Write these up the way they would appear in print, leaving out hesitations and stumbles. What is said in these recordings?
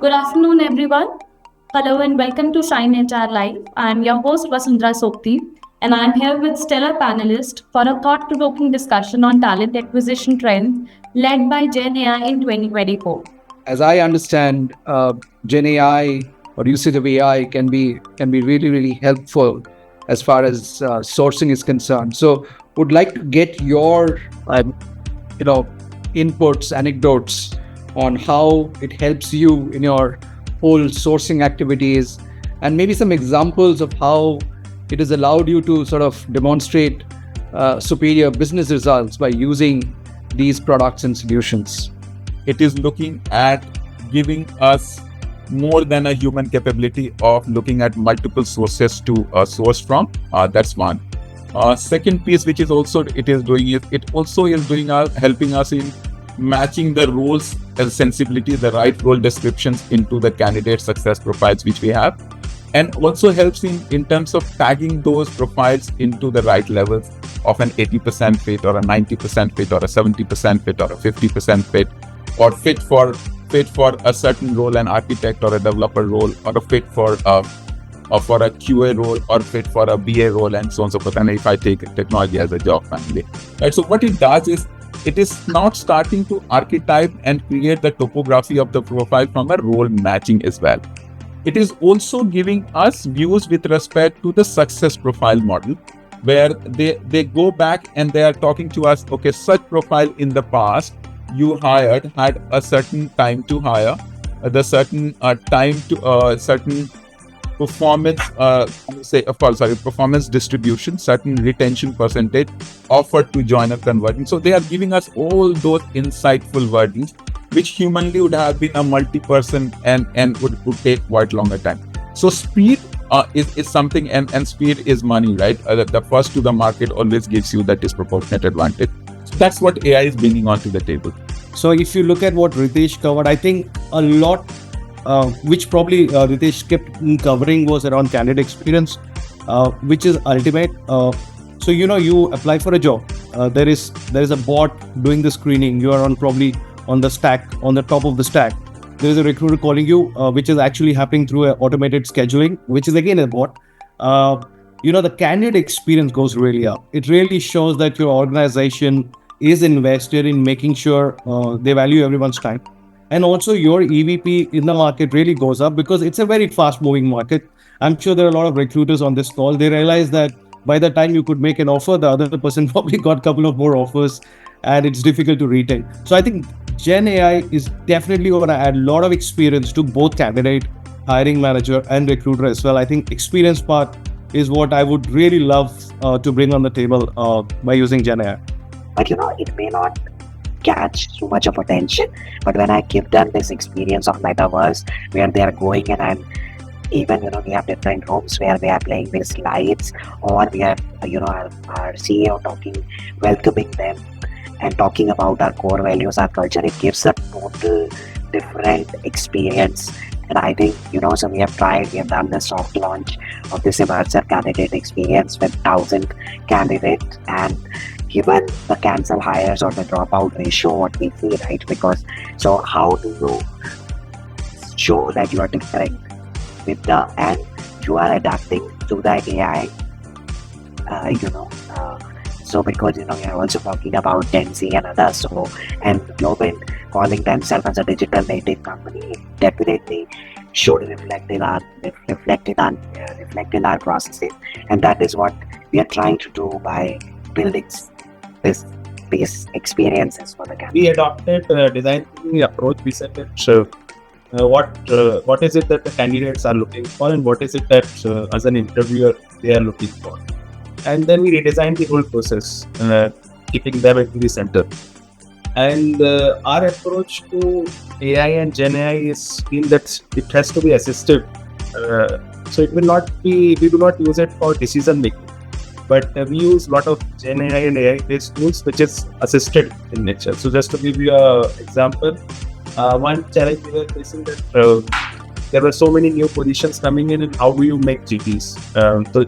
Good afternoon, everyone. Hello and welcome to Shine.com Live. I'm your host Vasundhara Sopti, and I'm here with stellar panelists for a thought-provoking discussion on talent acquisition trends led by Gen AI in 2024. As I understand, Gen AI or usage of AI can be really helpful as far as sourcing is concerned. So, would like to get your inputs, anecdotes on how it helps you in your whole sourcing activities, and maybe some examples of how it has allowed you to sort of demonstrate superior business results by using these products and solutions. It is looking at giving us more than a human capability of looking at multiple sources to source from. That's one. Second piece, which is also helping us in matching the roles and sensibility, the right role descriptions into the candidate success profiles which we have, and also helps in terms of tagging those profiles into the right levels of an 80% fit or a 90% fit or a 70% fit or a 50% fit, or fit for a certain role, an architect or a developer role, or a fit for a QA role, or fit for a BA role, and so on and so forth. And if I take technology as a job family, right? So what it does is it is not starting to archetype and create the topography of the profile from a role matching as well. It is also giving us views with respect to the success profile model, where they go back and they are talking to us, okay, such profile in the past you had a certain time to hire, the certain time to certain performance performance distribution, certain retention percentage, offered to join a conversion. So they are giving us all those insightful wordings, which humanly would have been a multi-person and would take quite longer time. So speed is something, and speed is money, right? The first to the market always gives you that disproportionate advantage. So that's what AI is bringing onto the table. So if you look at what Ritesh covered, I think a lot which probably Ritesh kept covering was around candidate experience, which is ultimate. So you apply for a job. There is a bot doing the screening. You are probably on the top of the stack. There is a recruiter calling you, which is actually happening through an automated scheduling, which is again a bot. The candidate experience goes really up. It really shows that your organization is invested in making sure they value everyone's time. And also your EVP in the market really goes up because it's a very fast moving market. I'm sure there are a lot of recruiters on this call. They realize that by the time you could make an offer, the other person probably got a couple of more offers and it's difficult to retain. So I think Gen AI is definitely going to add a lot of experience to both candidate, hiring manager and recruiter as well. I think experience part is what I would really love to bring on the table by using Gen AI. But it may not catch too much of attention, but when I give them this experience of Metaverse where they are going, and we have different rooms where we are playing with slides, or we have our CEO welcoming them and talking about our core values, our culture, it gives a total different experience. And I think so we have done the soft launch of this immersive candidate experience with 1,000 candidates, and given the cancel hires or the dropout ratio, what we see, right? Because so how do you show that you are different and you are adapting to the AI? So because we are also talking about Gen Z and others. So and Global calling themselves as a digital native company, definitely should reflect in our processes, and that is what we are trying to do by building these experiences for the candidate. We adopted design thinking approach. We said that what is it that the candidates are looking for, and what is it that as an interviewer they are looking for, and then we redesigned the whole process, keeping them into the center. And our approach to AI and Gen AI is in that it has to be assisted. So it will not be, we do not use it for decision making, but we use a lot of Gen AI and AI based tools which is assisted in nature. So just to give you an example, one challenge we were facing that there were so many new positions coming in, and how do you make GTs? So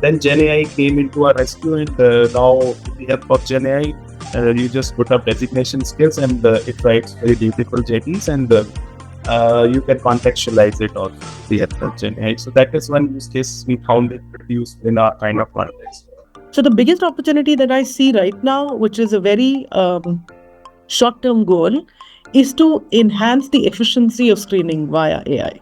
then Gen AI came into our rescue, and now with the help of Gen AI, you just put up designation skills and it writes very beautiful JDs, and you can contextualize it also, the approach in AI. So that is one use case we found it used in our kind of context. So the biggest opportunity that I see right now, which is a very short-term goal, is to enhance the efficiency of screening via AI,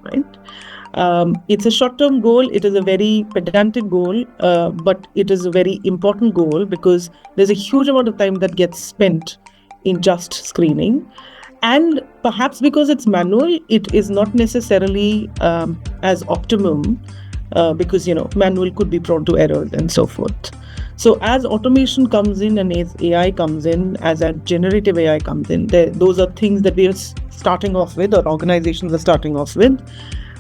right? It's a short-term goal. It is a very pedantic goal, but it is a very important goal because there's a huge amount of time that gets spent in just screening. And perhaps because it's manual, it is not necessarily as optimum because, manual could be prone to errors and so forth. So as automation comes in and as AI comes in, as a generative AI comes in, those are things that we are starting off with, or organizations are starting off with.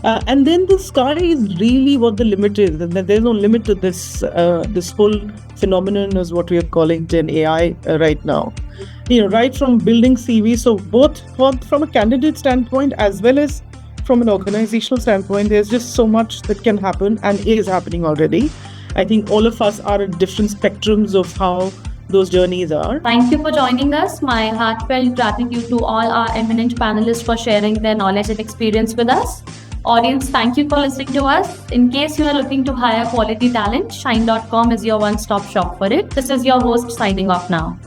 And then the sky is really what the limit is. And there's no limit to this whole phenomenon is what we are calling Gen AI right now. Right from building CV, so both from a candidate standpoint as well as from an organizational standpoint, there's just so much that can happen and is happening already. I think all of us are at different spectrums of how those journeys are. Thank you for joining us. My heartfelt gratitude to all our eminent panelists for sharing their knowledge and experience with us. Audience, thank you for listening to us. In case you are looking to hire quality talent, Shine.com is your one-stop shop for it. This is your host signing off now.